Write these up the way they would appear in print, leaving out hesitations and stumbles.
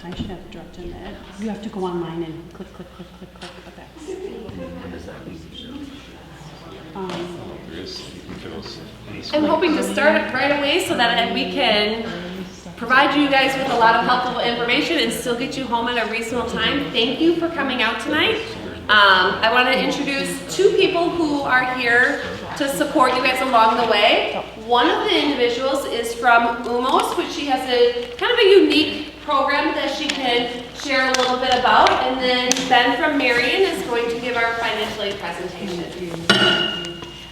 I should have dropped in that. You have to go online and click. Okay. I'm hoping to start right away so that we can provide you guys with a lot of helpful information and still get you home at a reasonable time. Thank you for coming out tonight. I want to introduce two people who are here to support you guys along the way. One of the individuals is from UMOS, which she has a kind of a unique program that she can share a little bit about. And then Ben from Marion is going to give our financial aid presentation.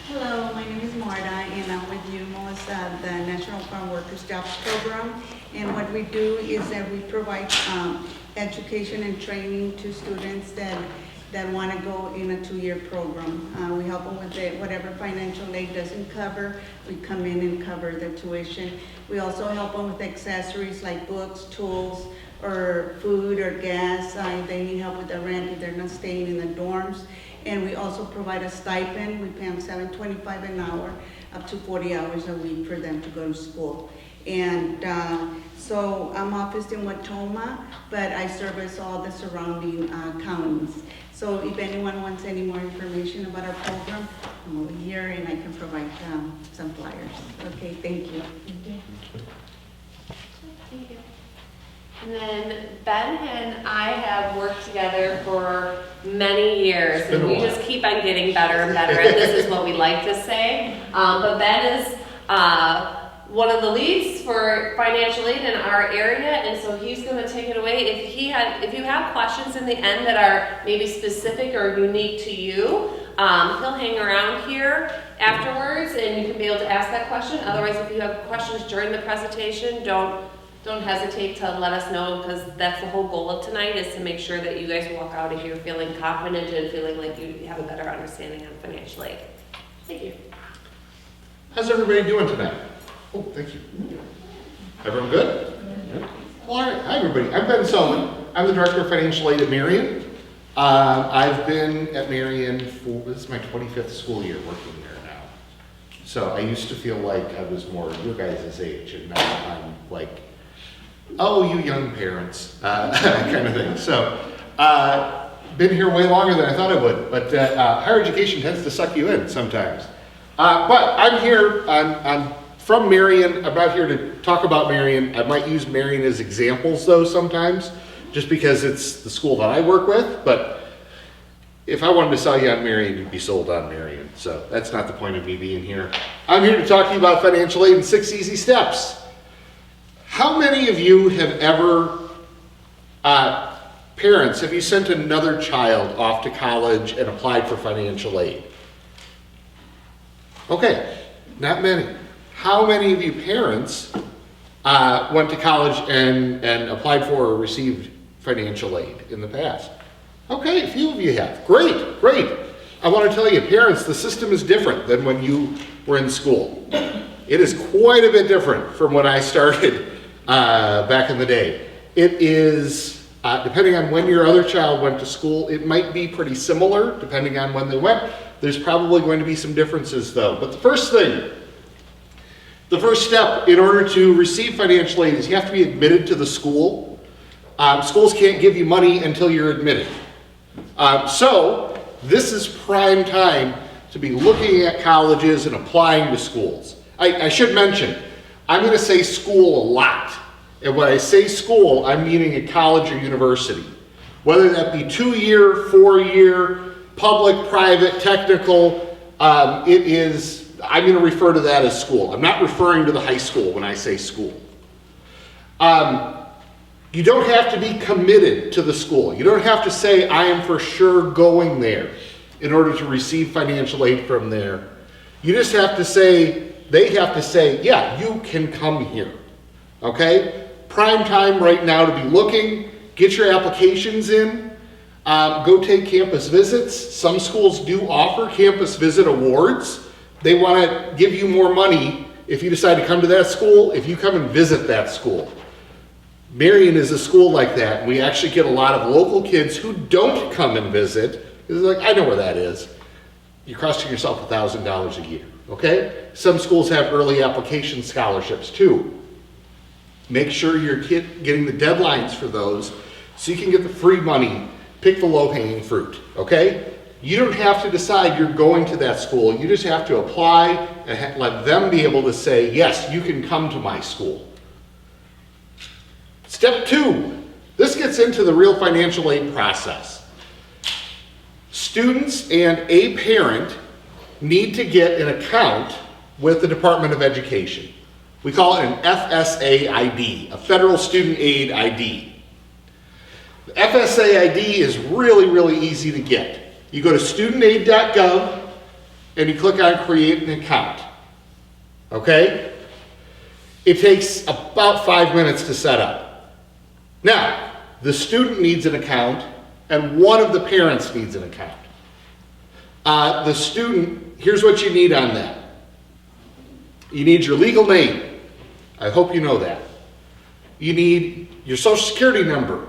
Hello, my name is Marta, and I'm with UMOS, the National Farm Workers Jobs Program. And what we do is that we provide education and training to students that want to go in a 2-year program. We help them with whatever financial aid doesn't cover. We come in and cover the tuition. We also help them with accessories like books, tools, or food or gas. They need help with the rent if they're not staying in the dorms. And we also provide a stipend. We pay them $7.25 an hour, up to 40 hours a week for them to go to school. And so I'm officed in Watoma, but I service all the surrounding counties. So if anyone wants any more information about our program, I'm over here and I can provide some flyers. Okay, thank you. Thank you. And then Ben and I have worked together for many years, and we just keep on getting better and better, and this is what we like to say. But Ben is one of the leads for financial aid in our area, and so he's going to take it away. If you have questions in the end that are maybe specific or unique to you, he'll hang around here afterwards, and you can be able to ask that question. Otherwise, if you have questions during the presentation, don't hesitate to let us know, because that's the whole goal of tonight, is to make sure that you guys walk out of here feeling confident and feeling like you have a better understanding on financial aid. Thank you. How's everybody doing tonight? Oh, thank you. Everyone good? Yeah. Well, all right. Hi, everybody. I'm Ben Sullivan. I'm the Director of Financial Aid at Marion. I've been at Marion this is my 25th school year working there now. So I used to feel like I was more your guys' age, and now I'm like, oh, you young parents, kind of thing. So, been here way longer than I thought I would, but higher education tends to suck you in sometimes. But I'm here, I'm from Marion. I'm not here to talk about Marion. I might use Marion as examples though sometimes, just because it's the school that I work with, but if I wanted to sell you on Marion, you'd be sold on Marion. So that's not the point of me being here. I'm here to talk to you about financial aid in 6 easy steps. How many of you have ever, parents, have you sent another child off to college and applied for financial aid? Okay, not many. How many of you parents went to college and applied for or received financial aid in the past? Okay, a few of you have. Great, great. I want to tell you, parents, the system is different than when you were in school. It is quite a bit different from when I started back in the day. It is, depending on when your other child went to school, it might be pretty similar depending on when they went. There's probably going to be some differences though. But the first step in order to receive financial aid is you have to be admitted to the school. Schools can't give you money until you're admitted. So this is prime time to be looking at colleges and applying to schools. I should mention, I'm going to say school a lot. And when I say school, I'm meaning a college or university. Whether that be 2-year, 4-year, public, private, technical, I'm going to refer to that as school. I'm not referring to the high school when I say school. You don't have to be committed to the school. You don't have to say, I am for sure going there in order to receive financial aid from there. You just have to say, they have to say, yeah, you can come here. Okay? Prime time right now to be looking. Get your applications in. Go take campus visits. Some schools do offer campus visit awards. They want to give you more money if you decide to come to that school, if you come and visit that school. Marion is a school like that. We actually get a lot of local kids who don't come and visit. It's like, I know where that is. You're costing yourself $1,000 a year, okay? Some schools have early application scholarships too. Make sure you're getting the deadlines for those so you can get the free money, pick the low-hanging fruit, okay? You don't have to decide you're going to that school. You just have to apply and let them be able to say, yes, you can come to my school. Step 2, this gets into the real financial aid process. Students and a parent need to get an account with the Department of Education. We call it an FSA ID, a Federal Student Aid ID. The FSA ID is really, really easy to get. You go to studentaid.gov and you click on create an account, okay? It takes about 5 minutes to set up. Now, the student needs an account and one of the parents needs an account. The student, here's what you need on that. You need your legal name. I hope you know that. You need your social security number.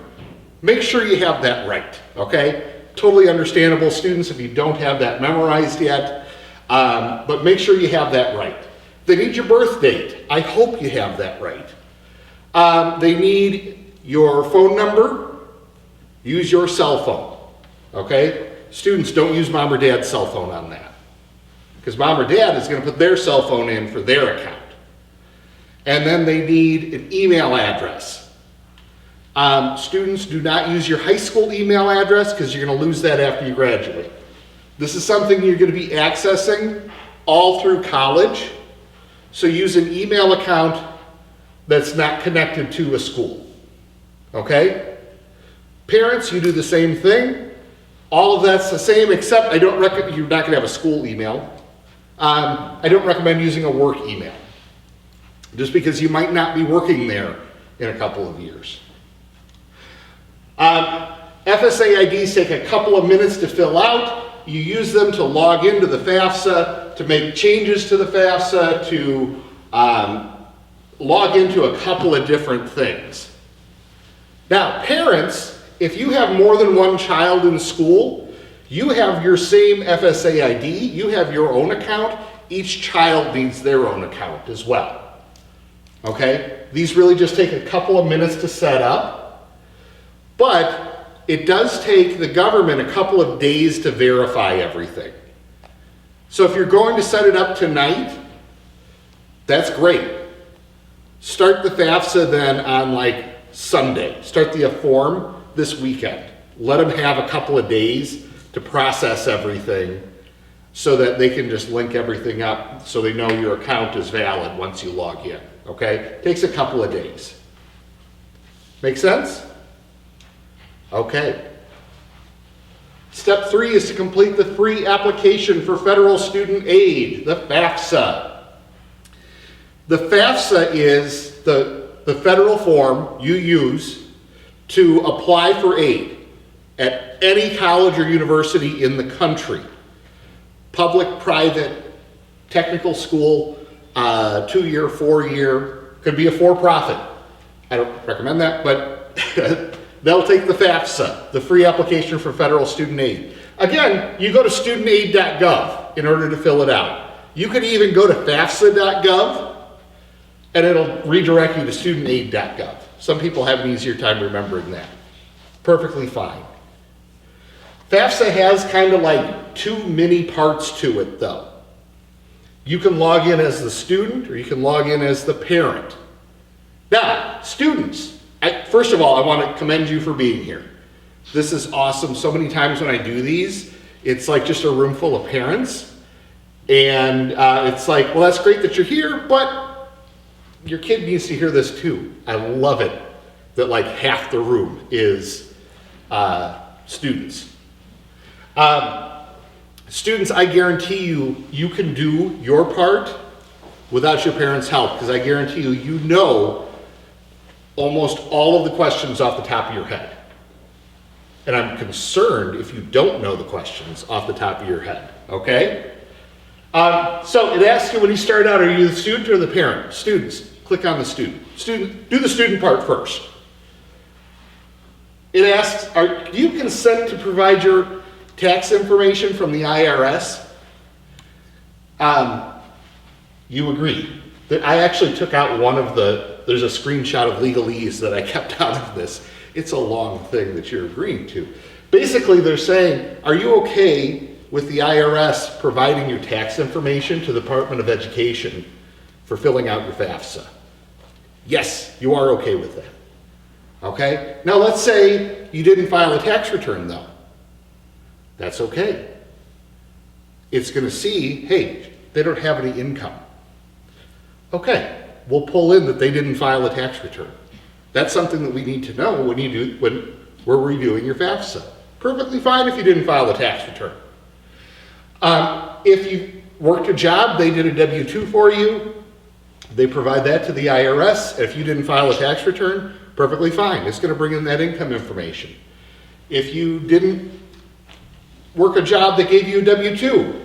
Make sure you have that right, okay? Totally understandable, students, if you don't have that memorized yet, but make sure you have that right. They need your birth date. I hope you have that right. They need your phone number. Use your cell phone, okay? Students, don't use mom or dad's cell phone on that, because mom or dad is going to put their cell phone in for their account. And then they need an email address. Students, do not use your high school email address because you're going to lose that after you graduate. This is something you're going to be accessing all through college. So use an email account that's not connected to a school. Okay? Parents, you do the same thing. All of that's the same, except you're not going to have a school email. I don't recommend using a work email, just because you might not be working there in a couple of years. FSA IDs take a couple of minutes to fill out. You use them to log into the FAFSA, to make changes to the FAFSA, to log into a couple of different things. Now, parents, if you have more than one child in school, you have your same FSA ID, you have your own account, each child needs their own account as well. Okay? These really just take a couple of minutes to set up, but it does take the government a couple of days to verify everything. So if you're going to set it up tonight, that's great. Start the FAFSA then on like Sunday. Start the form this weekend. Let them have a couple of days to process everything so that they can just link everything up so they know your account is valid once you log in. Okay? Takes a couple of days. Make sense? Okay. Step 3 is to complete the free application for federal student aid, the FAFSA. The FAFSA is the federal form you use to apply for aid at any college or university in the country. Public, private, technical school, 2-year, 4-year, could be a for-profit. I don't recommend that, but they'll take the FAFSA, the free application for federal student aid. Again, you go to studentaid.gov in order to fill it out. You could even go to FAFSA.gov and it'll redirect you to studentaid.gov. Some people have an easier time remembering that. Perfectly fine. FAFSA has kind of like 2 mini parts to it though. You can log in as the student or you can log in as the parent. Now, students, first of all, I want to commend you for being here. This is awesome. So many times when I do these, it's like just a room full of parents. And it's like, well, that's great that you're here, but your kid needs to hear this too. I love it that like half the room is students. Students, I guarantee you can do your part without your parents' help, because I guarantee you know almost all of the questions off the top of your head. And I'm concerned if you don't know the questions off the top of your head, okay? So it asks you when you start out, are you the student or the parent? Students, click on the student. Student, do the student part first. It asks, do you consent to provide your tax information from the IRS? You agree. I actually took out there's a screenshot of legalese that I kept out of this. It's a long thing that you're agreeing to. Basically, they're saying, are you okay with the IRS providing your tax information to the Department of Education for filling out your FAFSA? Yes, you are okay with that. Okay? Now let's say you didn't file a tax return though. That's okay. It's going to see, hey, they don't have any income. Okay, we'll pull in that they didn't file a tax return. That's something that we need to know when we're reviewing your FAFSA. Perfectly fine if you didn't file a tax return. If you worked a job, they did a W-2 for you, they provide that to the IRS. If you didn't file a tax return, perfectly fine. It's going to bring in that income information. If you didn't work a job that gave you a W-2,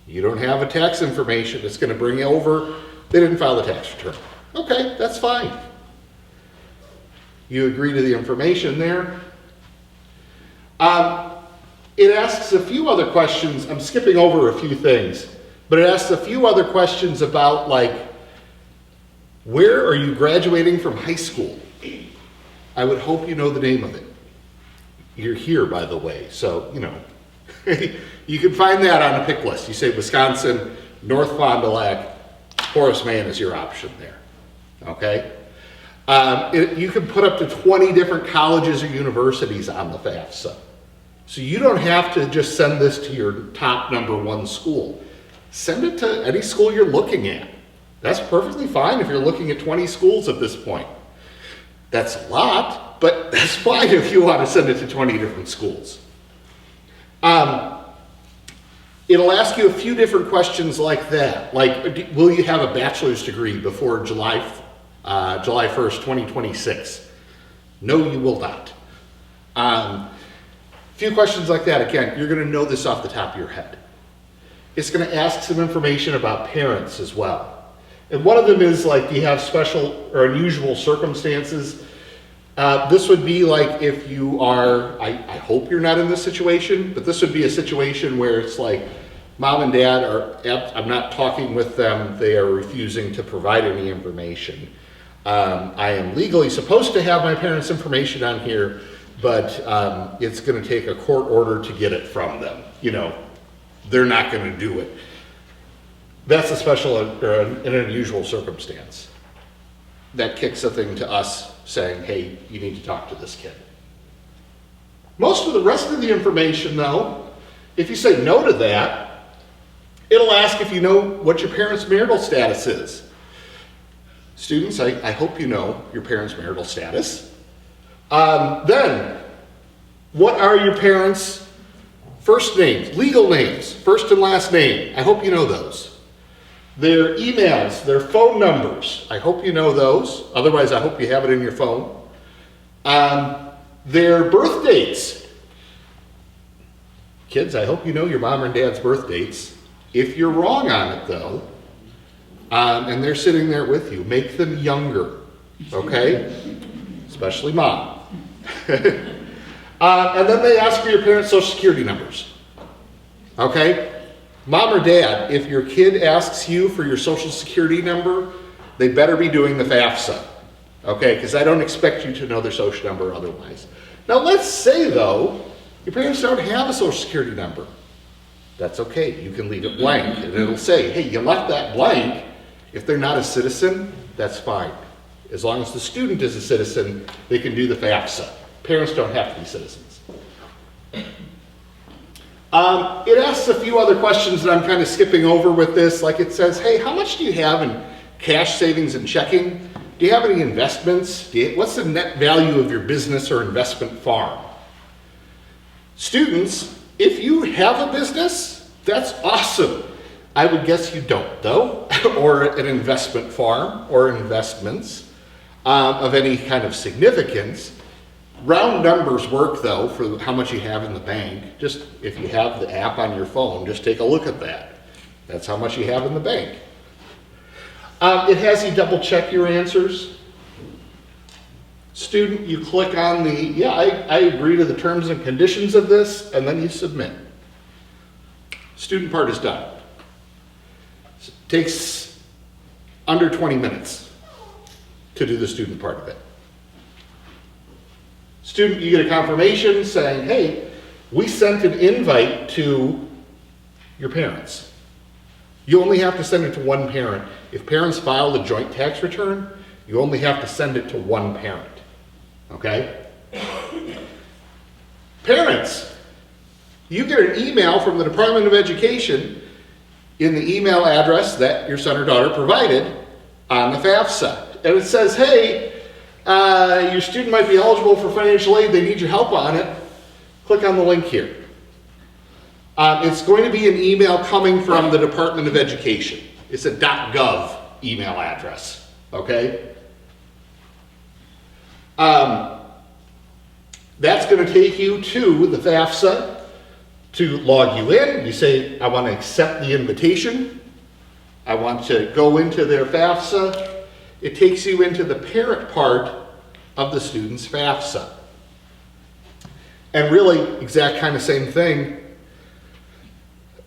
you don't have a tax information, it's going to bring you over, they didn't file a tax return. Okay, that's fine. You agree to the information there. It asks a few other questions. I'm skipping over a few things, but it asks a few other questions about, like, where are you graduating from high school? I would hope you know the name of it. You're here, by the way, so, you know, you can find that on a pick list. You say Wisconsin, North Fond du Lac, Horace Mann is your option there, okay? You can put up to 20 different colleges or universities on the FAFSA. So you don't have to just send this to your top #1 school. Send it to any school you're looking at. That's perfectly fine if you're looking at 20 schools at this point. That's a lot, but that's fine if you want to send it to 20 different schools. It'll ask you a few different questions like that. Like, will you have a bachelor's degree before July 1st, 2026? No, you will not. Few questions like that. Again, you're going to know this off the top of your head. It's going to ask some information about parents as well. And one of them is, like, do you have special or unusual circumstances? This would be like if you are, I hope you're not in this situation, but this would be a situation where it's like mom and dad I'm not talking with them, they are refusing to provide any information. I am legally supposed to have my parents' information on here, but it's going to take a court order to get it from them. You know, they're not going to do it. That's a special or an unusual circumstance. That kicks a thing to us saying, hey, you need to talk to this kid. Most of the rest of the information, though, if you say no to that, it'll ask if you know what your parents' marital status is. Students, I hope you know your parents' marital status. Then, what are your parents' first names, legal names, first and last name? I hope you know those. Their emails, their phone numbers, I hope you know those. Otherwise, I hope you have it in your phone. Their birth dates. Kids, I hope you know your mom and dad's birth dates. If you're wrong on it, though, and they're sitting there with you, make them younger, okay? Especially mom. And then they ask for your parents' social security numbers, okay? Mom or dad, if your kid asks you for your social security number, they better be doing the FAFSA, okay? Because I don't expect you to know their social number otherwise. Now let's say, though, your parents don't have a social security number. That's okay, you can leave it blank, and it'll say, hey, you left that blank. If they're not a citizen, that's fine. As long as the student is a citizen, they can do the FAFSA. Parents don't have to be citizens. It asks a few other questions that I'm kind of skipping over with this. Like it says, hey, how much do you have in cash savings and checking? Do you have any investments? What's the net value of your business or investment farm? Students, if you have a business, that's awesome. I would guess you don't, though, or an investment farm or investments of any kind of significance. Round numbers work, though, for how much you have in the bank. Just if you have the app on your phone, just take a look at that. That's how much you have in the bank. It has you double check your answers. Student, you click on the, yeah, I agree to the terms and conditions of this, and then you submit. Student part is done. Takes under 20 minutes to do the student part of it. Student, you get a confirmation saying, hey, we sent an invite to your parents. You only have to send it to one parent. If parents file a joint tax return, you only have to send it to one parent, okay? Parents, you get an email from the Department of Education in the email address that your son or daughter provided on the FAFSA. And it says, hey, your student might be eligible for financial aid, they need your help on it. Click on the link here. It's going to be an email coming from the Department of Education. It's a .gov email address, okay? That's going to take you to the FAFSA to log you in. You say, I want to accept the invitation. I want to go into their FAFSA. It takes you into the parent part of the student's FAFSA. And really, exact kind of same thing.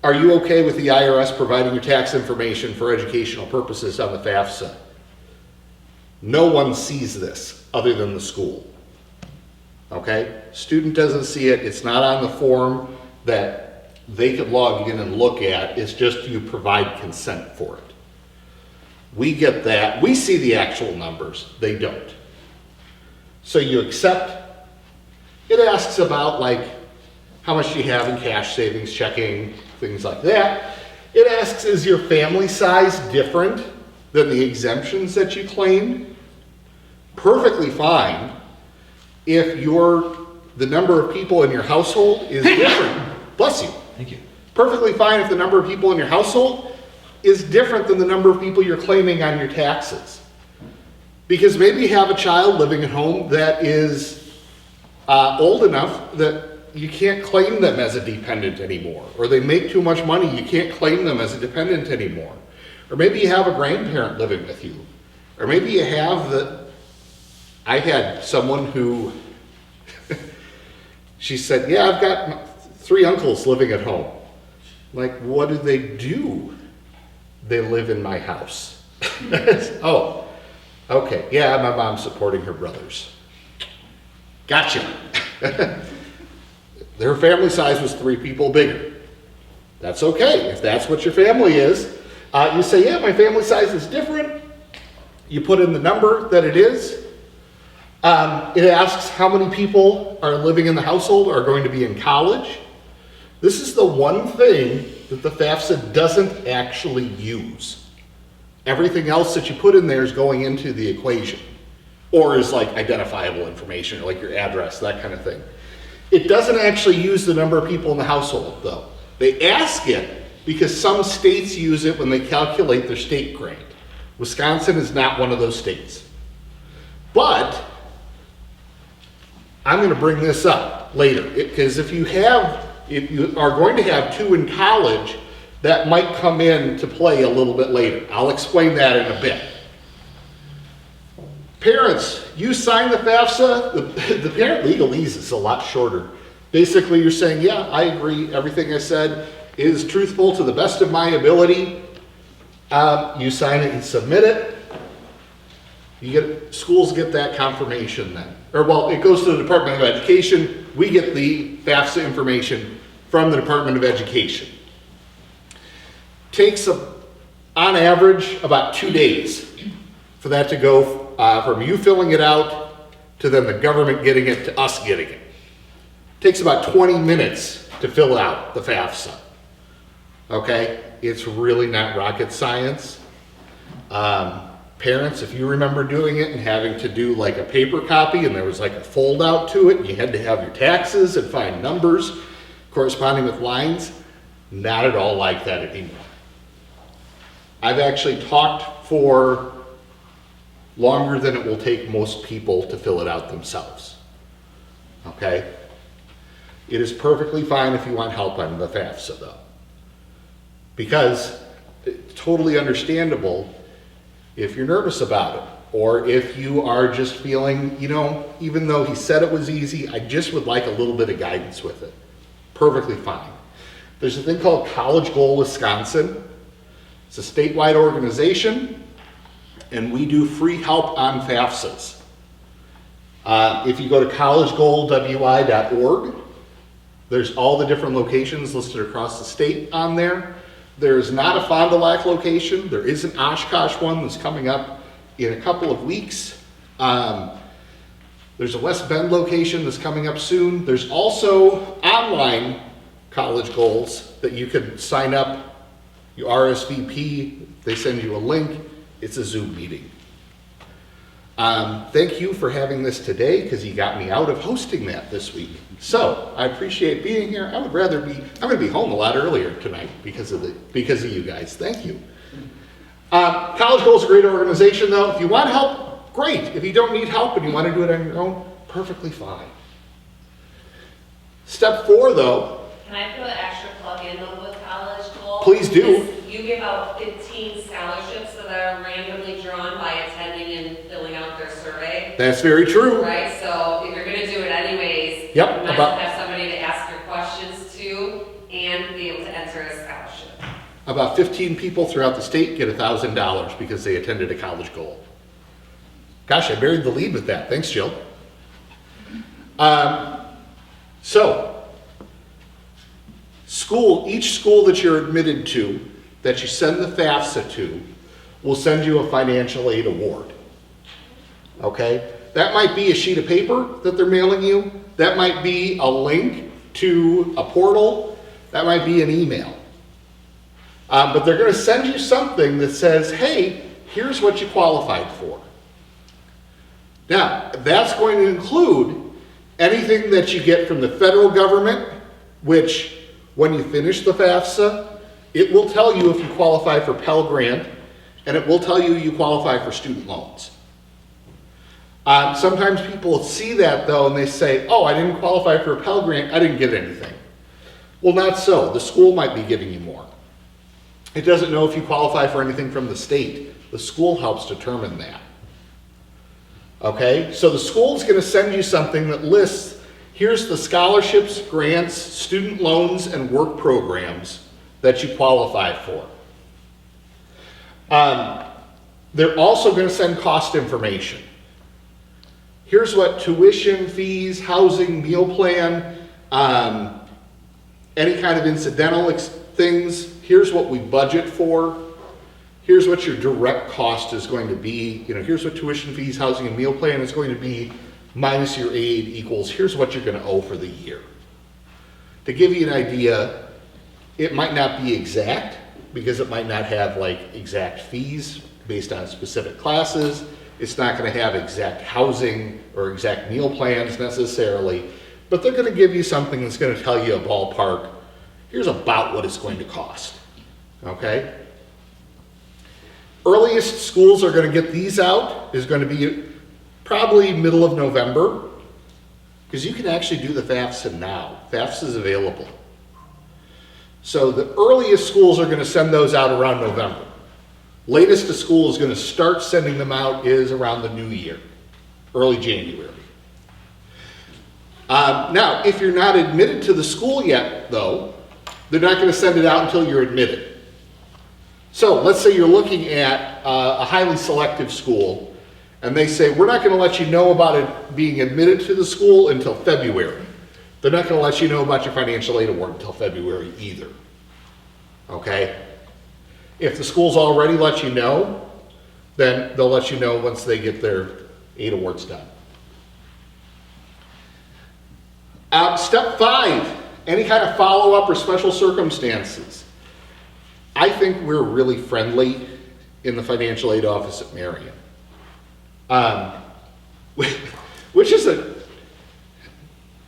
Are you okay with the IRS providing your tax information for educational purposes on the FAFSA? No one sees this other than the school. Okay? Student doesn't see it. It's not on the form that they could log in and look at. It's just you provide consent for it. We get that. We see the actual numbers. They don't. So you accept. It asks about like how much do you have in cash, savings, checking, things like that. It asks, is your family size different than the exemptions that you claimed? Perfectly fine if the number of people in your household is different. Bless you. Thank you. Perfectly fine if the number of people in your household is different than the number of people you're claiming on your taxes. Because maybe you have a child living at home that is old enough that you can't claim them as a dependent anymore. Or they make too much money, you can't claim them as a dependent anymore. Or maybe you have a grandparent living with you. Or maybe you have I had someone who, she said, yeah, I've got 3 uncles living at home. Like, what do they do? They live in my house. Oh, okay. Yeah, my mom's supporting her brothers. Gotcha. Their family size was 3 people bigger. That's okay. If that's what your family is, you say, yeah, my family size is different. You put in the number that it is. It asks how many people are living in the household or are going to be in college. This is the one thing that the FAFSA doesn't actually use. Everything else that you put in there is going into the equation, or is like identifiable information, or like your address, that kind of thing. It doesn't actually use the number of people in the household, though. They ask it because some states use it when they calculate their state grant. Wisconsin is not one of those states. But I'm going to bring this up later, because if you are going to have 2 in college, that might come in to play a little bit later. I'll explain that in a bit. Parents, you sign the FAFSA. The parent legalese is a lot shorter. Basically, you're saying, yeah, I agree. Everything I said is truthful to the best of my ability. You sign it and submit it. Schools get that confirmation then. Or, well, it goes to the Department of Education. We get the FAFSA information from the Department of Education. Takes, on average, about 2 days for that to go from you filling it out to then the government getting it to us getting it. Takes about 20 minutes to fill out the FAFSA. Okay? It's really not rocket science. Parents, if you remember doing it and having to do like a paper copy and there was like a fold out to it and you had to have your taxes and find numbers corresponding with lines, not at all like that anymore. I've actually talked for longer than it will take most people to fill it out themselves. Okay? It is perfectly fine if you want help on the FAFSA though. Because it's totally understandable if you're nervous about it, or if you are just feeling, even though he said it was easy, I just would like a little bit of guidance with it. Perfectly fine. There's a thing called College Goal Wisconsin. It's a statewide organization. and we do free help on FAFSAs. If you go to collegegoalwi.org, there's all the different locations listed across the state on there. There's not a Fond du Lac location. There is an Oshkosh one that's coming up in a couple of weeks. There's a West Bend location that's coming up soon. There's also online college goals that you can sign up. You RSVP, they send you a link. It's a Zoom meeting. Thank you for having this today because you got me out of hosting that this week. So I appreciate being here. I'm going to be home a lot earlier tonight because of you guys. Thank you. College Goal is a great organization though. If you want help, great. If you don't need help and you want to do it on your own, perfectly fine. Step 4 though. Can I put an extra plug in though with College Goal? Please do. You give out 15 scholarships that are randomly drawn by attending and filling out their survey. That's very true. Right, so if you're gonna do it anyways, Yep, you might as well have somebody to ask your questions to and be able to enter a scholarship. About 15 people throughout the state get $1,000 because they attended a College Goal. Gosh, I buried the lead with that. Thanks, Jill. Each school that you're admitted to, that you send the FAFSA to, will send you a financial aid award. Okay? That might be a sheet of paper that they're mailing you. That might be a link to a portal. That might be an email. But they're going to send you something that says, hey, here's what you qualified for. Now, that's going to include anything that you get from the federal government, which when you finish the FAFSA, it will tell you if you qualify for Pell Grant, and it will tell you you qualify for student loans. Sometimes people see that though, and they say, oh, I didn't qualify for a Pell Grant, I didn't get anything. Well, not so. The school might be giving you more. It doesn't know if you qualify for anything from the state. The school helps determine that. Okay, so the school's going to send you something that lists, here's the scholarships, grants, student loans, and work programs that you qualify for. They're also going to send cost information. Here's what tuition, fees, housing, meal plan, any kind of incidental things. Here's what we budget for. Here's what your direct cost is going to be. Here's what tuition, fees, housing, and meal plan is going to be minus your aid equals here's what you're going to owe for the year. To give you an idea, it might not be exact because it might not have exact fees based on specific classes. It's not going to have exact housing or exact meal plans necessarily, but they're going to give you something that's going to tell you a ballpark. Here's about what it's going to cost. Okay? Earliest schools are going to get these out is going to be probably middle of November, because you can actually do the FAFSA now. FAFSA is available. So the earliest schools are going to send those out around November. Latest a school is going to start sending them out is around the new year, early January. Now, if you're not admitted to the school yet, though, they're not going to send it out until you're admitted. So let's say you're looking at a highly selective school, and they say, we're not going to let you know about it being admitted to the school until February. They're not going to let you know about your financial aid award until February either. Okay? If the school's already let you know, then they'll let you know once they get their aid awards done. Step 5, any kind of follow-up or special circumstances. I think we're really friendly in the financial aid office at Marion. Which is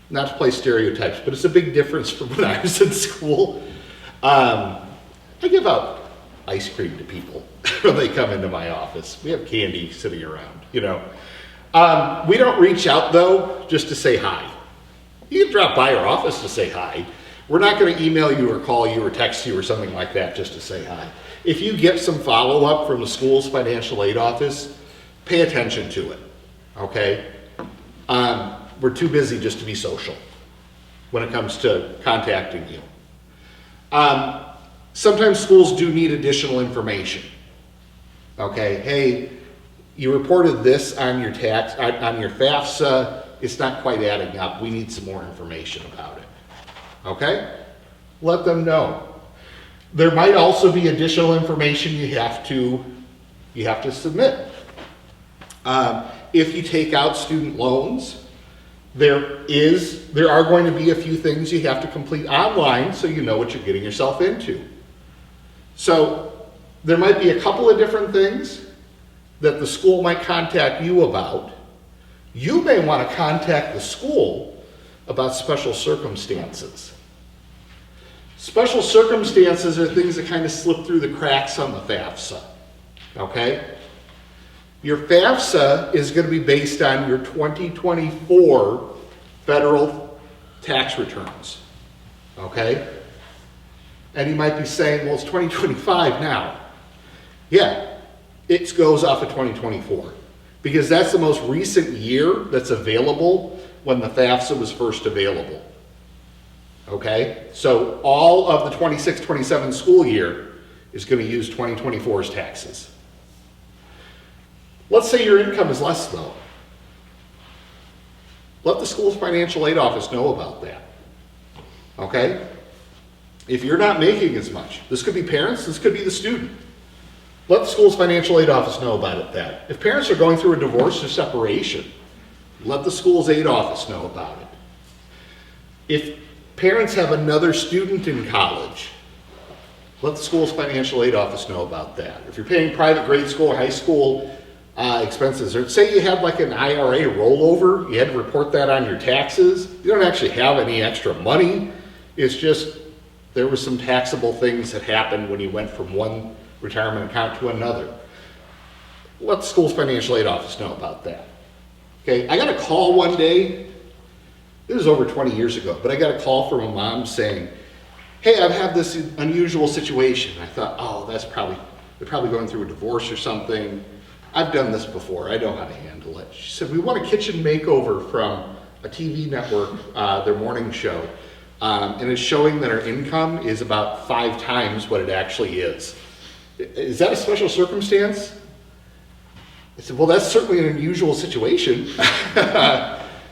not to play stereotypes, but it's a big difference from when I was in school. I give out ice cream to people when they come into my office. We have candy sitting around, We don't reach out though, just to say hi. You can drop by our office to say hi. We're not going to email you or call you or text you or something like that just to say hi. If you get some follow-up from the school's financial aid office, pay attention to it, okay? We're too busy just to be social when it comes to contacting you. Sometimes schools do need additional information. Okay, hey, you reported this on your on your FAFSA, it's not quite adding up, we need some more information about it. Okay? Let them know. There might also be additional information you have to submit. If you take out student loans, there are going to be a few things you have to complete online so you know what you're getting yourself into. So there might be a couple of different things that the school might contact you about. You may want to contact the school about special circumstances. Special circumstances are things that kind of slip through the cracks on the FAFSA, okay? Your FAFSA is going to be based on your 2024 federal tax returns, okay? And you might be saying, well, it's 2025 now. Yeah, it goes off of 2024 because that's the most recent year that's available when the FAFSA was first available. Okay, so all of the 26-27 school year is going to use 2024's taxes. Let's say your income is less though. Let the school's financial aid office know about that. Okay? If you're not making as much, this could be parents, this could be the student. Let the school's financial aid office know about that. If parents are going through a divorce or separation, let the school's aid office know about it. If parents have another student in college, let the school's financial aid office know about that. If you're paying private grade school or high school expenses, or say you had like an IRA rollover, you had to report that on your taxes, you don't actually have any extra money, it's just there were some taxable things that happened when you went from one retirement account to another. Let the school's financial aid office know about that. Okay, I got a call one day. This was over 20 years ago, but I got a call from a mom saying, hey, I've had this unusual situation. I thought, oh, they're probably going through a divorce or something. I've done this before, I know how to handle it. She said, we want a kitchen makeover from a TV network, their morning show. And it's showing that our income is about 5 times what it actually is. Is that a special circumstance? I said, well, that's certainly an unusual situation.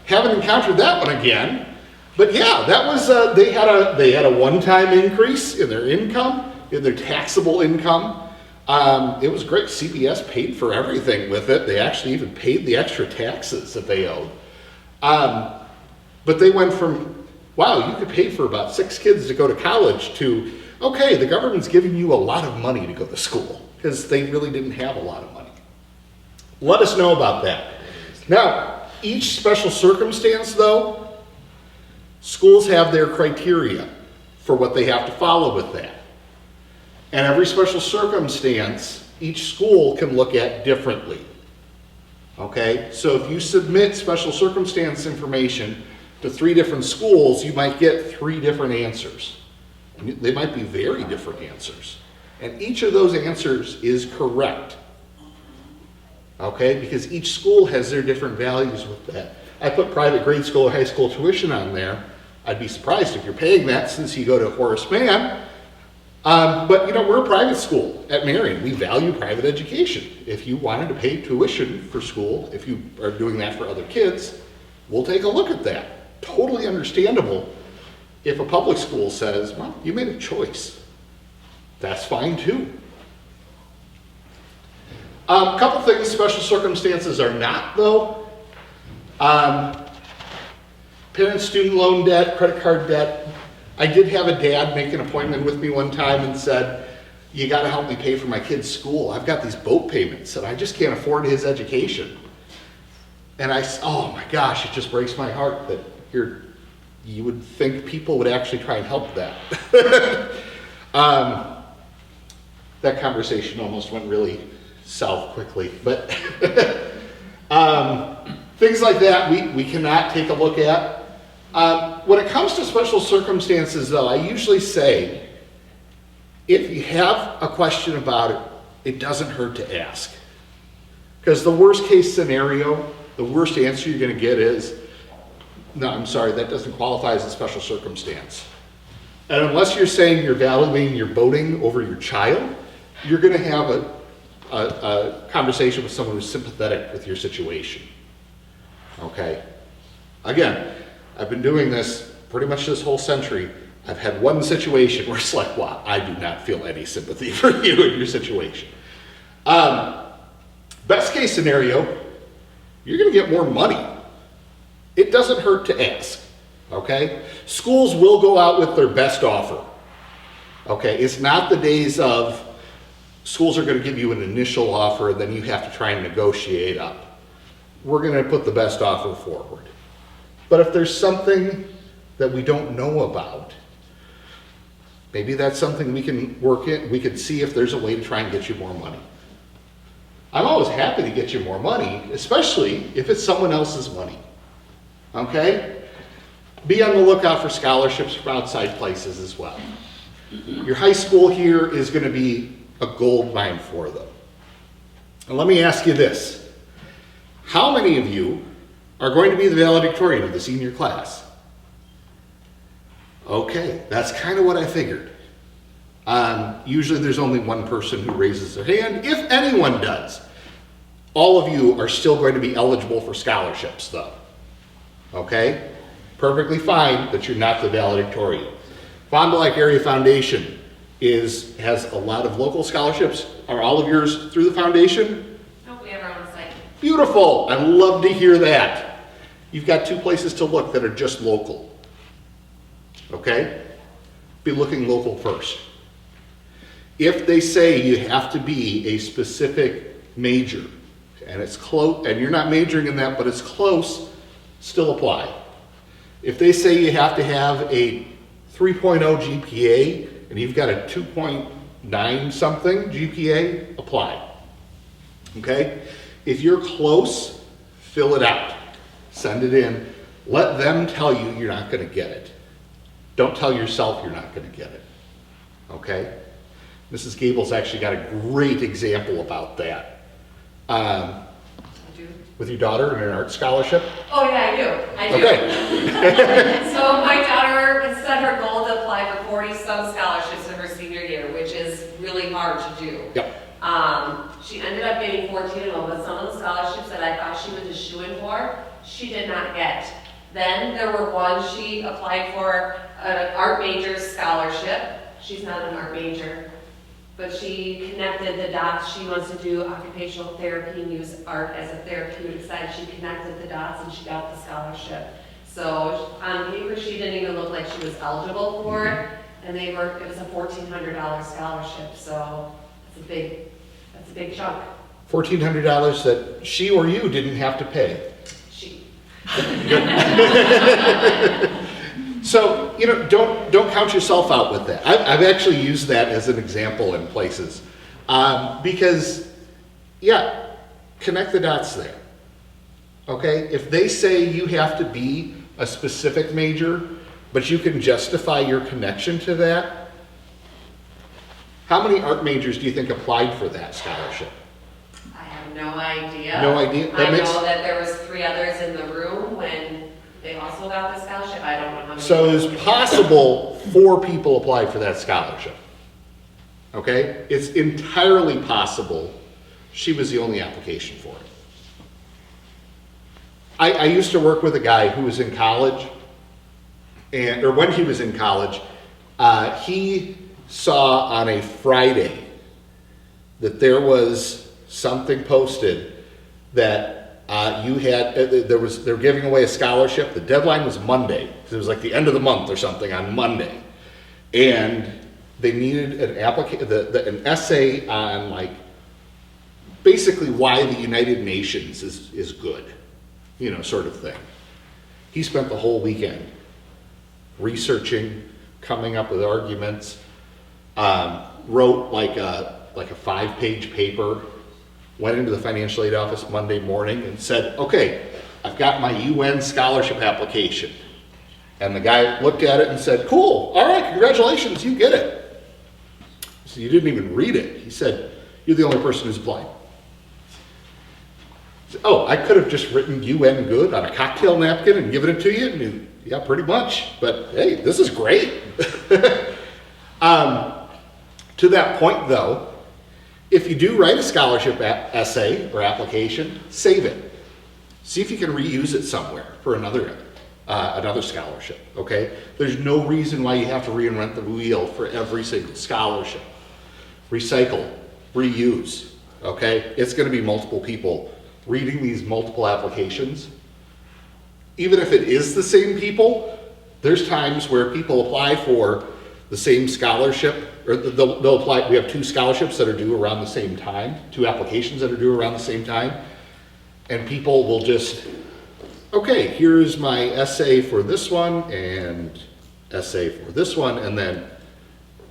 Haven't encountered that one again. But yeah, that was, they had a one-time increase in their income, in their taxable income. It was great. CBS paid for everything with it. They actually even paid the extra taxes that they owed. But they went from, wow, you could pay for about 6 kids to go to college to, okay, the government's giving you a lot of money to go to school because they really didn't have a lot of money. Let us know about that. Now, each special circumstance though, schools have their criteria for what they have to follow with that. And every special circumstance, each school can look at differently. Okay, so if you submit special circumstance information to 3 different schools, you might get 3 different answers. They might be very different answers. And each of those answers is correct. Okay, because each school has their different values with that. I put private grade school or high school tuition on there. I'd be surprised if you're paying that since you go to Horace Mann. But you know, we're a private school at Marion. We value private education. If you wanted to pay tuition for school, if you are doing that for other kids, we'll take a look at that. Totally understandable if a public school says, well, you made a choice. That's fine too. A couple things special circumstances are not though. Parents' student loan debt, credit card debt. I did have a dad make an appointment with me one time and said, you gotta help me pay for my kid's school. I've got these boat payments and I just can't afford his education. And oh my gosh, it just breaks my heart that you would think people would actually try and help that. That conversation almost went really south quickly, but things like that we cannot take a look at. When it comes to special circumstances though, I usually say, if you have a question about it, it doesn't hurt to ask. Because the worst case scenario, the worst answer you're gonna get is, no, I'm sorry, that doesn't qualify as a special circumstance. And unless you're saying you're valuing your boating over your child, you're gonna have a conversation with someone who's sympathetic with your situation. Okay? Again, I've been doing this pretty much this whole century. I've had one situation where it's like, wow, I do not feel any sympathy for you and your situation. Best case scenario, you're gonna get more money. It doesn't hurt to ask, okay? Schools will go out with their best offer, okay? It's not the days of schools are gonna give you an initial offer, then you have to try and negotiate up. We're gonna put the best offer forward. But if there's something that we don't know about, maybe that's something we can work in. We could see if there's a way to try and get you more money. I'm always happy to get you more money, especially if it's someone else's money. Okay? Be on the lookout for scholarships from outside places as well. Your high school here is going to be a gold mine for them. And let me ask you this. How many of you are going to be the valedictorian of the senior class? Okay, that's kind of what I figured. Usually there's only one person who raises their hand, if anyone does. All of you are still going to be eligible for scholarships though. Okay? Perfectly fine that you're not the valedictorian. Fond du Lac Area Foundation has a lot of local scholarships. Are all of yours through the foundation? No, we have our own site. Beautiful, I love to hear that. You've got two places to look that are just local. Okay? Be looking local first. If they say you have to be a specific major, and it's close, and you're not majoring in that, but it's close, still apply. If they say you have to have a 3.0 GPA, and you've got a 2.9 something GPA, apply. Okay? If you're close, fill it out. Send it in. Let them tell you you're not going to get it. Don't tell yourself you're not going to get it. Okay? Mrs. Gable's actually got a great example about that. With your daughter and an art scholarship? Oh yeah, I do. Okay. So my daughter has set her goal to apply for 40-some scholarships in her senior year, which is really hard to do. Yep. She ended up getting 14 of them, but some of the scholarships that I thought she was a shoo-in for, she did not get. Then there were ones she applied for an art major scholarship. She's not an art major, but she connected the dots. She wants to do occupational therapy and use art as a therapeutic side. She connected the dots and she got the scholarship. So on paper, she didn't even look like she was eligible for it, and it was a $1,400 scholarship. So that's a big chunk. $1,400 that she or you didn't have to pay. So, don't count yourself out with that. I've actually used that as an example in places. Because, yeah, connect the dots there. Okay? If they say you have to be a specific major, but you can justify your connection to that, how many art majors do you think applied for that scholarship? I have no idea. No idea? I know that there was 3 others in the room when they also got the scholarship. I don't know how many. So it's possible 4 people applied for that scholarship. Okay? It's entirely possible she was the only application for it. I used to work with a guy who was in college, or when he was in college, he saw on a Friday that there was something posted that they were giving away a scholarship. The deadline was Monday, because it was like the end of the month or something on Monday. And they needed an essay on like basically why the United Nations is good, sort of thing. He spent the whole weekend researching, coming up with arguments, wrote like a 5-page paper, went into the financial aid office Monday morning and said, okay, I've got my UN scholarship application. And the guy looked at it and said, cool, all right, congratulations, you get it. I said, you didn't even read it. He said, you're the only person who's applied. I said, oh, I could have just written UN good on a cocktail napkin and given it to you? And yeah, pretty much, but hey, this is great. To that point though, If you do write a scholarship essay or application, save it. See if you can reuse it somewhere for another scholarship, okay? There's no reason why you have to reinvent the wheel for every single scholarship. Recycle, reuse, okay? It's gonna be multiple people reading these multiple applications. Even if it is the same people, there's times where people apply for the same scholarship, or they'll apply. We have 2 scholarships that are due around the same time, 2 applications that are due around the same time, and people will just, okay, here's my essay for this one and essay for this one, and then,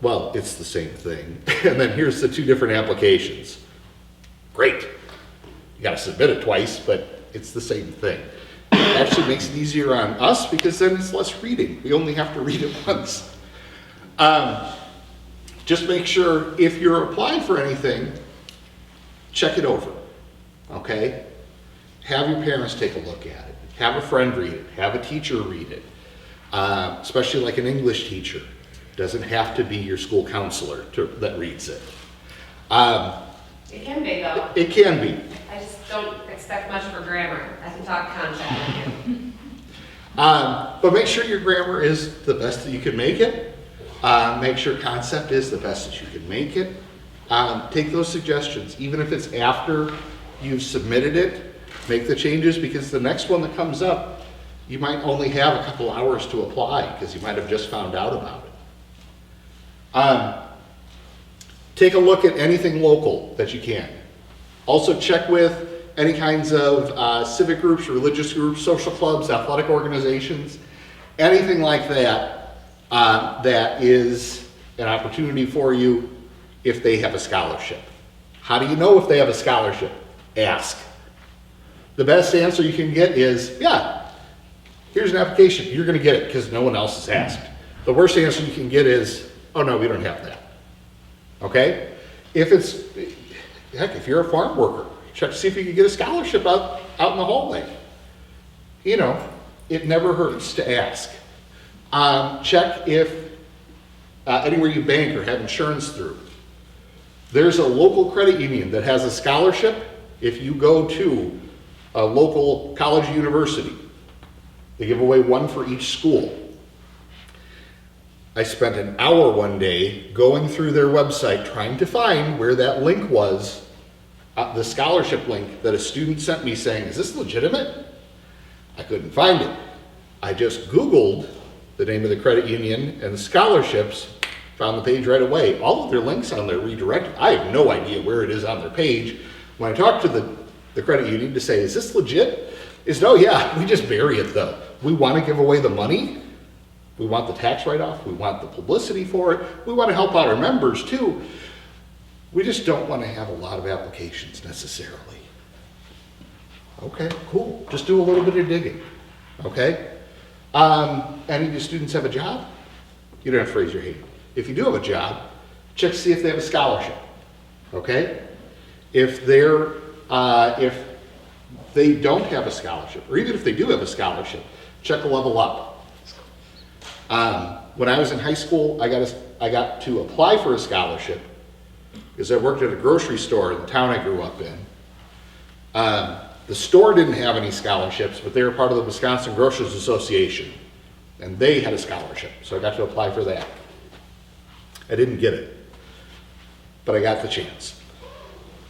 well, it's the same thing. And then here's the 2 different applications. Great. You gotta submit it twice, but it's the same thing. It actually makes it easier on us because then it's less reading. We only have to read it once. Just make sure if you're applying for anything, check it over, okay? Have your parents take a look at it. Have a friend read it. Have a teacher read it. Especially like an English teacher. Doesn't have to be your school counselor that reads it. It can be though. It can be. I just don't expect much for grammar. I can talk content with you. But make sure your grammar is the best that you can make it. Make sure concept is the best that you can make it. Take those suggestions, even if it's after you've submitted it, make the changes, because the next one that comes up, you might only have a couple hours to apply because you might have just found out about it. Take a look at anything local that you can. Also check with any kinds of civic groups, religious groups, social clubs, athletic organizations, anything like that. That is an opportunity for you if they have a scholarship. How do you know if they have a scholarship? Ask. The best answer you can get is, yeah, here's an application. You're going to get it because no one else has asked. The worst answer you can get is, oh no, we don't have that. Okay? If you're a farm worker, check to see if you can get a scholarship out in the hallway. You know, it never hurts to ask. Check if anywhere you bank or have insurance through. There's a local credit union that has a scholarship if you go to a local college or university. They give away one for each school. I spent an hour one day going through their website trying to find where that link was, the scholarship link that a student sent me saying, is this legitimate? I couldn't find it. I just Googled the name of the credit union and the scholarships, found the page right away. All of their links on there redirected. I have no idea where it is on their page. When I talked to the credit union to say, is this legit? No, yeah, we just bury it though. We want to give away the money. We want the tax write-off. We want the publicity for it. We want to help out our members too. We just don't want to have a lot of applications necessarily. Okay, cool. Just do a little bit of digging. Okay? Any of your students have a job? You don't have to raise your hand. If you do have a job, check to see if they have a scholarship. Okay? If they don't have a scholarship, or even if they do have a scholarship, check a level up. When I was in high school, I got to apply for a scholarship because I worked at a grocery store in the town I grew up in. The store didn't have any scholarships, but they were part of the Wisconsin Grocers Association, and they had a scholarship, so I got to apply for that. I didn't get it, but I got the chance.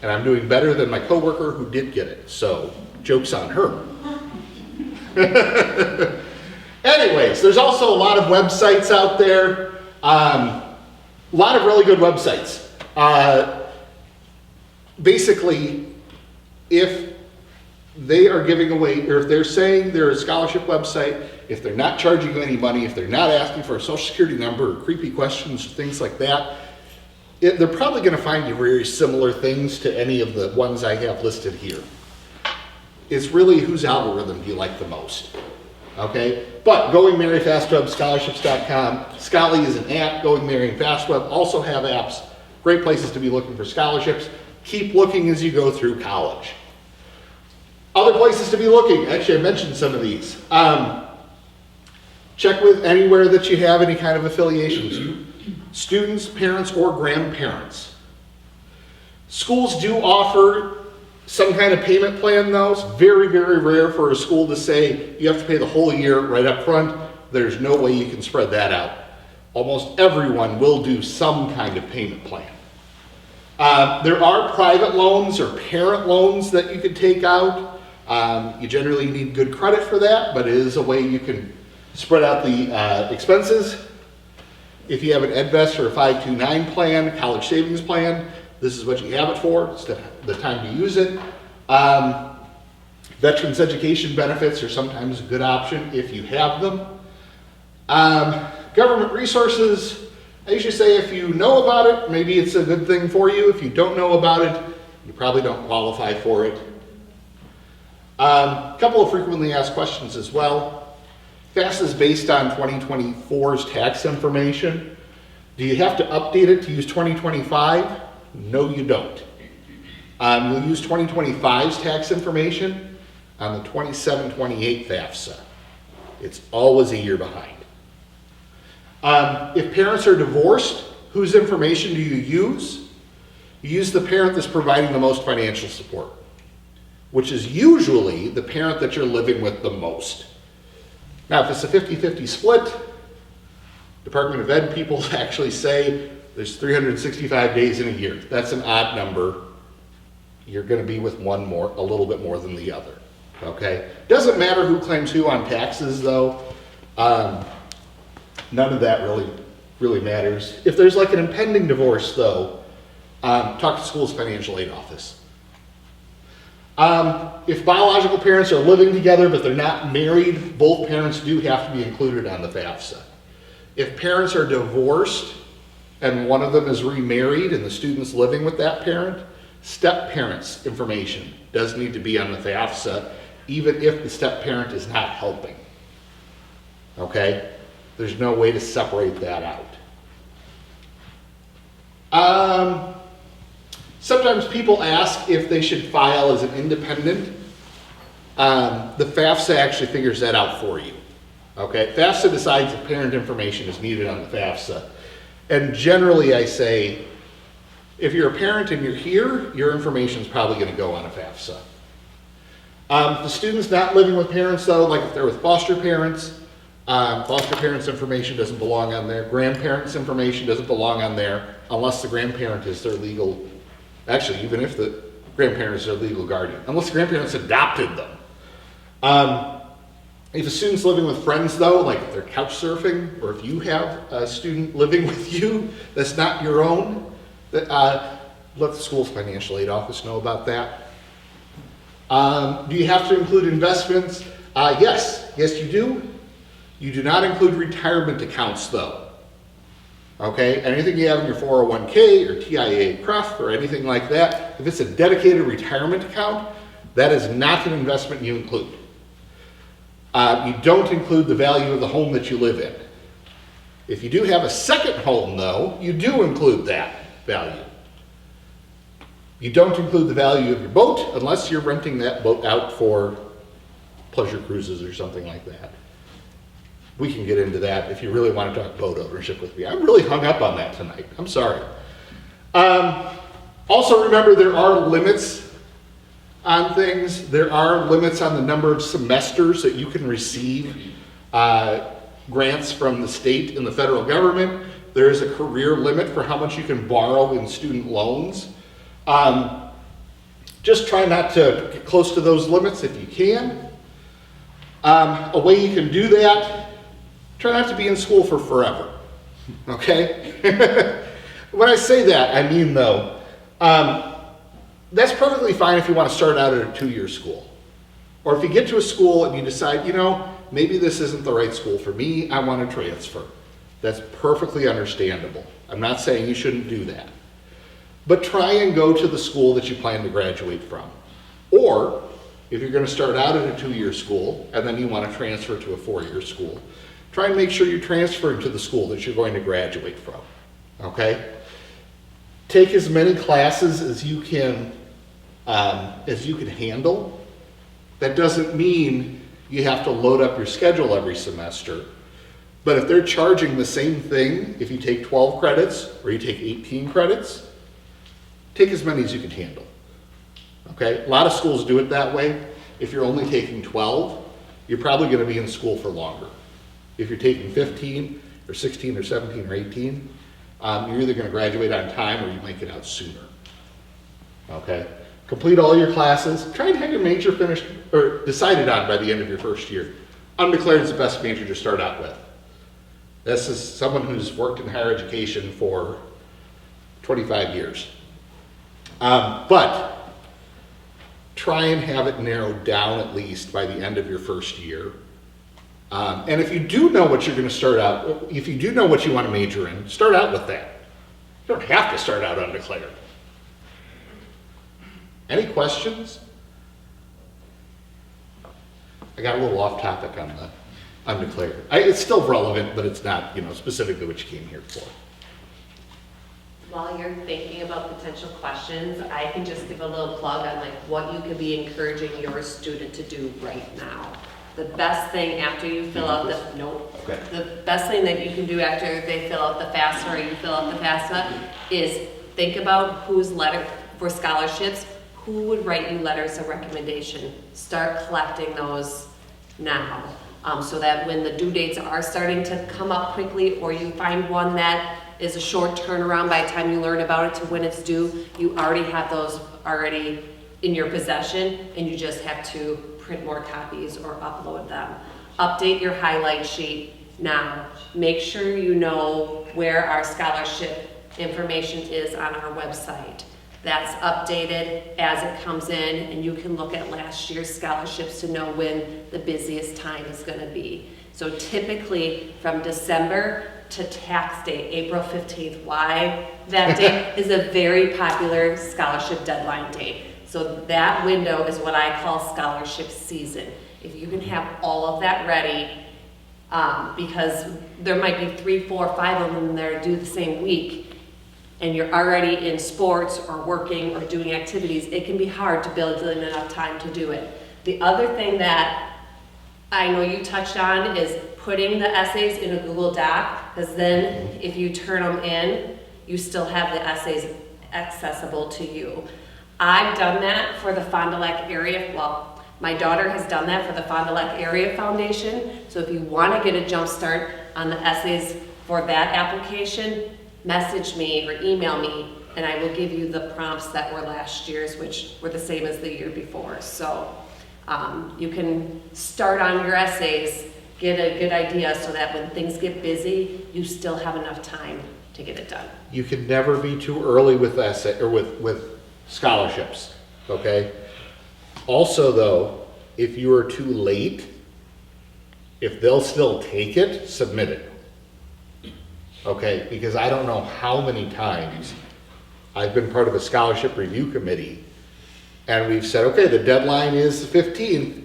And I'm doing better than my coworker who did get it, so joke's on her. Anyways, there's also a lot of websites out there, a lot of really good websites. Basically, if they are giving away, or if they're saying they're a scholarship website, if they're not charging you any money, if they're not asking for a social security number or creepy questions, things like that, they're probably going to find you very similar things to any of the ones I have listed here. It's really whose algorithm do you like the most, okay? But Going Merry Fastweb, scholarships.com, Scholly is an app, Going Merry and Fastweb also have apps, great places to be looking for scholarships. Keep looking as you go through college. Other places to be looking, actually I mentioned some of these. Check with anywhere that you have any kind of affiliations. Students, parents, or grandparents. Schools do offer some kind of payment plan though. It's very, very rare for a school to say you have to pay the whole year right up front. There's no way you can spread that out. Almost everyone will do some kind of payment plan. There are private loans or parent loans that you could take out. You generally need good credit for that, but it is a way you can spread out the expenses. If you have an EdVest or a 529 plan, college savings plan, this is what you have it for. It's the time to use it. Veterans education benefits are sometimes a good option if you have them. Government resources, I usually say if you know about it, maybe it's a good thing for you. If you don't know about it, you probably don't qualify for it. A couple of frequently asked questions as well. FAFSA is based on 2024's tax information. Do you have to update it to use 2025? No, you don't. You'll use 2025's tax information on the 27-28 FAFSA. It's always a year behind. If parents are divorced, whose information do you use? You use the parent that's providing the most financial support, which is usually the parent that you're living with the most. Now, if it's a 50-50 split, Department of Ed people actually say there's 365 days in a year. That's an odd number. You're going to be with one more, a little bit more than the other. Okay? Doesn't matter who claims who on taxes, though. None of that really matters. If there's like an impending divorce, though, talk to school's financial aid office. If biological parents are living together but they're not married, both parents do have to be included on the FAFSA. If parents are divorced and one of them is remarried and the student's living with that parent, step-parents information does need to be on the FAFSA, even if the step-parent is not helping. Okay? There's no way to separate that out. Sometimes people ask if they should file as an independent. The FAFSA actually figures that out for you. Okay, FAFSA decides if parent information is needed on the FAFSA. And generally I say, if you're a parent and you're here, your information is probably going to go on a FAFSA. The student's not living with parents though, like if they're with foster parents information doesn't belong on there. Grandparents' information doesn't belong on there unless the grandparent is their legal, actually even if the grandparent is their legal guardian, unless the grandparents adopted them. If a student's living with friends though, like if they're couch surfing, or if you have a student living with you that's not your own, let the school's financial aid office know about that. Do you have to include investments? Yes, you do. You do not include retirement accounts though. Okay, anything you have in your 401k or TIAA CREF or anything like that, if it's a dedicated retirement account, that is not an investment you include. You don't include the value of the home that you live in. If you do have a second home though, you do include that value. You don't include the value of your boat unless you're renting that boat out for pleasure cruises or something like that. We can get into that if you really want to talk boat ownership with me. I'm really hung up on that tonight. I'm sorry. Also remember there are limits on things. There are limits on the number of semesters that you can receive grants from the state and the federal government. There is a career limit for how much you can borrow in student loans. Just try not to get close to those limits if you can. A way you can do that, try not to be in school for forever, okay? When I say that, I mean though, that's perfectly fine if you want to start out at a 2-year school. Or if you get to a school and you decide, you know, maybe this isn't the right school for me, I want to transfer. That's perfectly understandable. I'm not saying you shouldn't do that. But try and go to the school that you plan to graduate from. Or, if you're going to start out at a 2-year school and then you want to transfer to a 4-year school, try and make sure you're transferring to the school that you're going to graduate from, okay? Take as many classes as you can handle. That doesn't mean you have to load up your schedule every semester, but if they're charging the same thing, if you take 12 credits or you take 18 credits, take as many as you can handle. Okay, a lot of schools do it that way. If you're only taking 12, you're probably gonna be in school for longer. If you're taking 15, or 16, or 17, or 18, you're either gonna graduate on time or you might get out sooner. Okay, complete all your classes. Try and have your major finished, or decided on by the end of your first year. Undeclared is the best major to start out with. This is someone who's worked in higher education for 25 years. But try and have it narrowed down at least by the end of your first year. And if you do know what you're going to start out, if you do know what you want to major in, start out with that. You don't have to start out undeclared. Any questions? I got a little off topic on the undeclared. It's still relevant, but it's not, specifically what you came here for. While you're thinking about potential questions, I can just give a little plug on what you could be encouraging your student to do right now. The best thing after you fill out the best thing that you can do after they fill out the FAFSA or you fill out the FAFSA is think about whose letter for scholarships, who would write you letters of recommendation. Start collecting those now. So that when the due dates are starting to come up quickly, or you find one that is a short turnaround by the time you learn about it to when it's due, you already have those already in your possession, and you just have to print more copies or upload them. Update your highlight sheet now. Make sure you know where our scholarship information is on our website. That's updated as it comes in, and you can look at last year's scholarships to know when the busiest time is going to be. So typically from December to tax day, April 15th. Why that date is a very popular scholarship deadline date. So that window is what I call scholarship season. If you can have all of that ready, because there might be 3, 4, 5 of them that are due the same week, and you're already in sports or working or doing activities, it can be hard to build in enough time to do it. The other thing that I know you touched on is putting the essays in a Google Doc, because then if you turn them in, you still have the essays accessible to you. I've done that for the Fond du Lac area. Well, my daughter has done that for the Fond du Lac Area Foundation. So if you want to get a jump start on the essays for that application, message me or email me, and I will give you the prompts that were last year's, which were the same as the year before. So you can start on your essays, get a good idea so that when things get busy, you still have enough time to get it done. You can never be too early with essay or with scholarships, okay? Also though, if you are too late, if they'll still take it, submit it. Okay, because I don't know how many times I've been part of a scholarship review committee and we've said, okay, the deadline is the 15th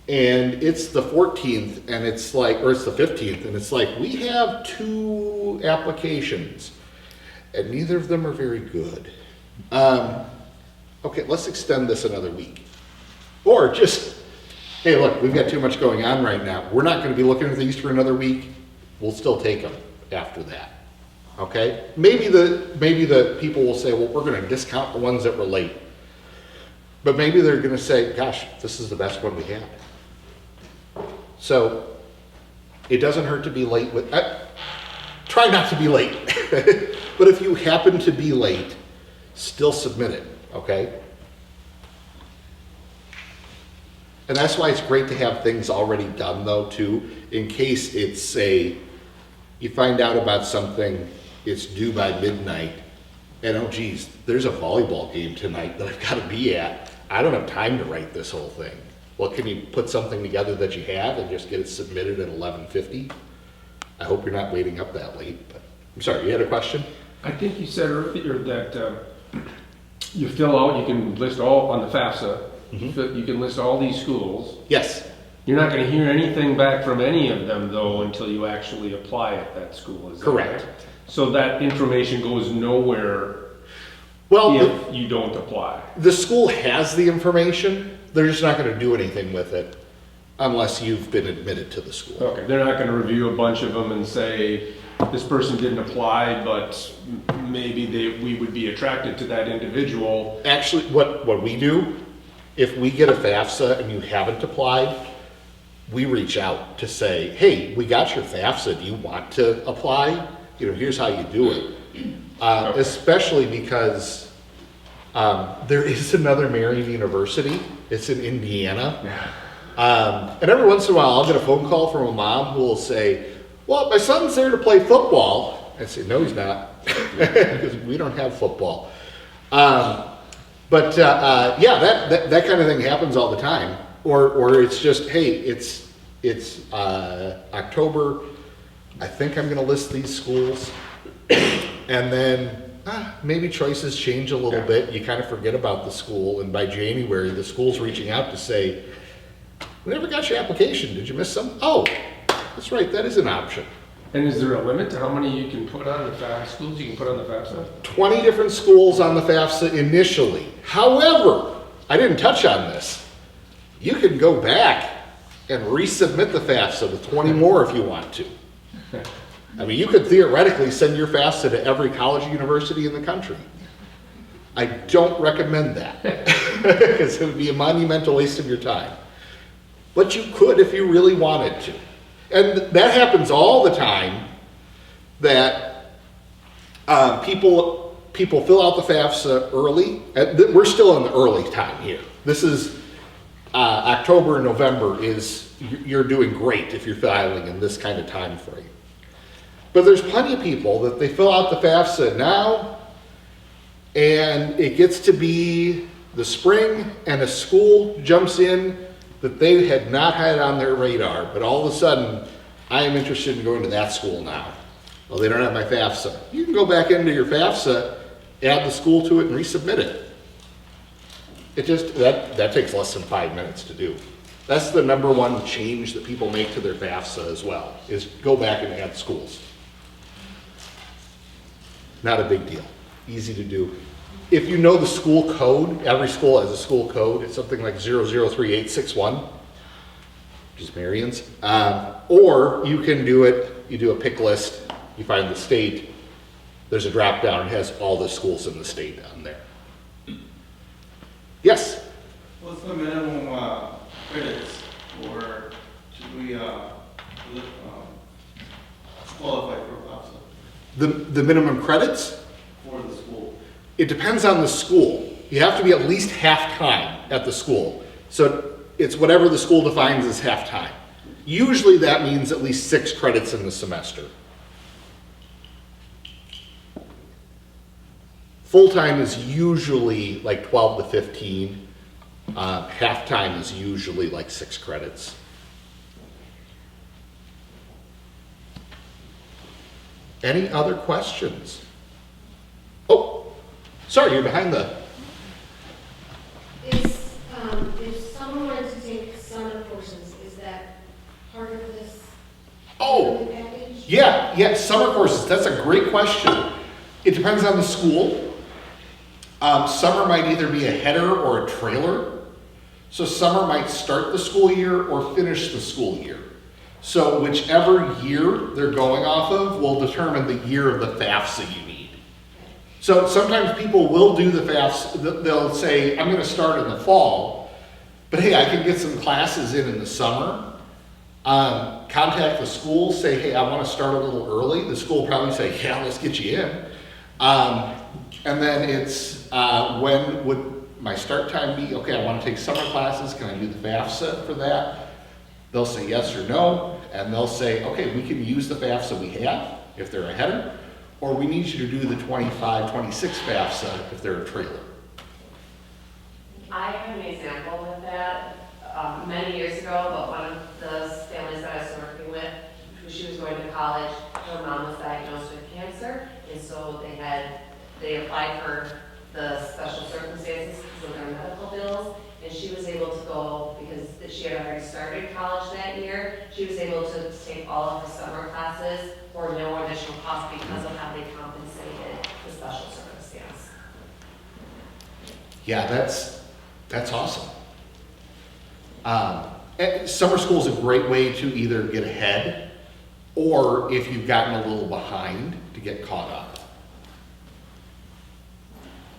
and it's the 14th and it's like, or it's the 15th and it's like, we have 2 applications and neither of them are very good. Okay, let's extend this another week. Or just, hey, look, we've got too much going on right now. We're not gonna be looking at these for another week. We'll still take them after that, okay? Maybe the people will say, well, we're gonna discount the ones that were late. But maybe they're gonna say, gosh, this is the best one we had. So, it doesn't hurt to be late with, try not to be late. But if you happen to be late, still submit it, okay? And that's why it's great to have things already done though too, in case it's you find out about something, it's due by midnight, and oh geez, there's a volleyball game tonight that I've got to be at. I don't have time to write this whole thing. Well, can you put something together that you have and just get it submitted at 11:50? I hope you're not waiting up that late, but I'm sorry, you had a question? I think you said earlier that you fill out, you can list all, on the FAFSA, you can list all these schools. Yes. You're not going to hear anything back from any of them, though, until you actually apply at that school, is that Correct. right? So that information goes nowhere Well, if you don't apply. the school has the information, they're just not going to do anything with it unless you've been admitted to the school. Okay, they're not gonna review a bunch of them and say, this person didn't apply, but maybe we would be attracted to that individual. Actually, what we do, if we get a FAFSA and you haven't applied, we reach out to say, hey, we got your FAFSA, do you want to apply? You know, here's how you do it. Okay. Especially because there is another Marian University, it's in Indiana. And every once in a while, I'll get a phone call from a mom who will say, well, my son's there to play football. I say, no, he's not, because we don't have football. Yeah, that kind of thing happens all the time. Or it's just, hey, it's October, I think I'm gonna list these schools. And then maybe choices change a little bit. You kind of forget about the school. And by January, the school's reaching out to say, we never got your application. Did you miss some? Oh, that's right. That is an option. And is there a limit to how many you can put on the schools you can put on the FAFSA? 20 different schools on the FAFSA initially. However, I didn't touch on this. You can go back and resubmit the FAFSA with 20 more if you want to. I mean, you could theoretically send your FAFSA to every college or university in the country. I don't recommend that because it would be a monumental waste of your time. But you could if you really wanted to. And that happens all the time, that people fill out the FAFSA early. We're still in the early time here. This is October and November you're doing great if you're filing in this kind of time frame. But there's plenty of people that they fill out the FAFSA now, and it gets to be the spring and a school jumps in that they had not had on their radar, but all of a sudden, I am interested in going to that school now. Well, they don't have my FAFSA. You can go back into your FAFSA, add the school to it, and resubmit it. It just, that takes less than 5 minutes to do. That's the number one change that people make to their FAFSA as well, is go back and add schools. Not a big deal, easy to do. If you know the school code, every school has a school code. It's something like 003861, which is Marion's. Or you can do it, you do a pick list, you find the state, there's a drop down, it has all the schools in the state on there. Yes? What's the minimum credits for, should we qualify for FAFSA The minimum credits? for the school? It depends on the school. You have to be at least half-time at the school. So it's whatever the school defines as half-time. Usually that means at least 6 credits in the semester. Full-time is usually like 12 to 15. Half-time is usually like 6 credits. Any other questions? Oh, sorry, you're behind the... If someone were to take summer courses, is that part of this Oh, package? yeah, summer courses, that's a great question. It depends on the school. Summer might either be a header or a trailer. So summer might start the school year or finish the school year. So whichever year they're going off of will determine the year of the FAFSA you need. So sometimes people will do the FAFSA, they'll say, I'm gonna start in the fall, but hey, I can get some classes in the summer. Contact the school, say, hey, I wanna start a little early. The school will probably say, yeah, let's get you in. And then it's, when would my start time be? Okay, I wanna take summer classes, can I do the FAFSA for that? They'll say yes or no, and they'll say, okay, we can use the FAFSA we have if they're a header, or we need you to do the 25, 26 FAFSA if they're a trailer. I have an example with that many years ago, but one of the families that I was working with, she was going to college, her mom was diagnosed with cancer, and so they applied for the special circumstances because of their medical bills, and she was able to go, because she had already started college that year, she was able to take all of the summer classes for no additional cost because of how they compensated the special circumstance. Yeah, that's awesome. Summer school is a great way to either get ahead, or if you've gotten a little behind, to get caught up.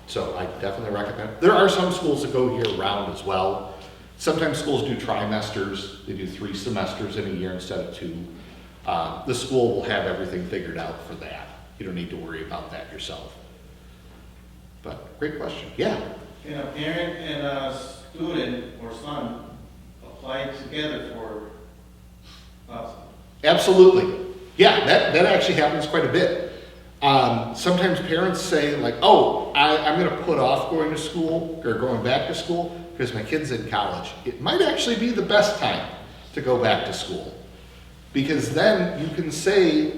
So I definitely recommend it. There are some schools that go year round as well. Sometimes schools do trimesters. They do 3 semesters in a year instead of 2. The school will have everything figured out for that. You don't need to worry about that yourself. But great question. Yeah. Can a parent and a student or son apply together for Absolutely. Yeah, that actually happens quite a bit. Sometimes parents say like, oh, I'm going to put off going to school or going back to school because my kid's in college. It might actually be the best time to go back to school, because then you can say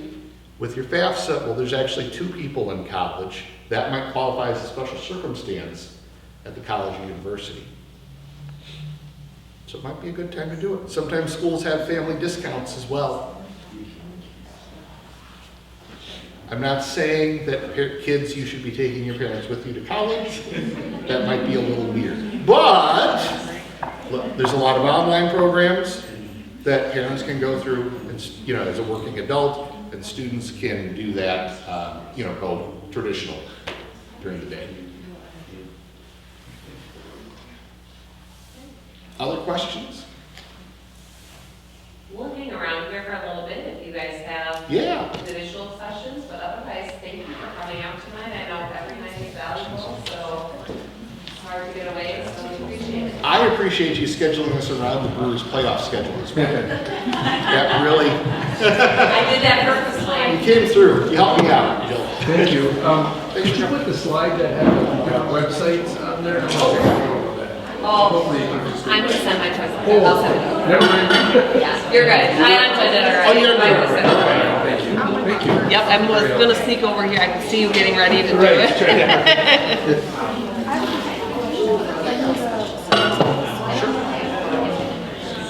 with your FAFSA, well, there's actually 2 people in college. That might qualify as a special circumstance at the college or university. So it might be a good time to do it. Sometimes schools have family discounts as well. I'm not saying that kids, you should be taking your parents with you to college. That might be a little weird. But look, there's a lot of online programs that parents can go through, and, as a working adult, and students can do that, go traditional during the day. Other questions? We'll hang around here for a little bit if you guys have Yeah. individual sessions, but otherwise, thank you for coming out tonight. I know every night is valuable, so it's hard to get away, so we appreciate it. I appreciate you scheduling this around the Brewers playoff schedule as well. That really, I did that purposely. you came through. You helped me out, Jill. Thank you. Could you put the slide that had the websites on there? Oh, Hopefully you can just. I'm gonna send my choice. I'll send it over. Never mind. Yeah, you're good. I unplugged it already. Oh, you're good. I sent it over. Thank you. Thank you. Yep, I was gonna sneak over here. I could see you getting ready to do Right, it.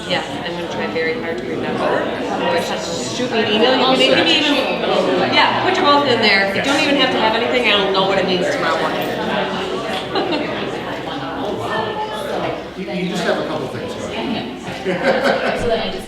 Yes, I'm gonna try very hard to remember. Otherwise, just shoot me an email. You can even, yeah, put your both in there. You don't even have to have anything. I don't know what it means tomorrow morning. You just have a couple things. So then I just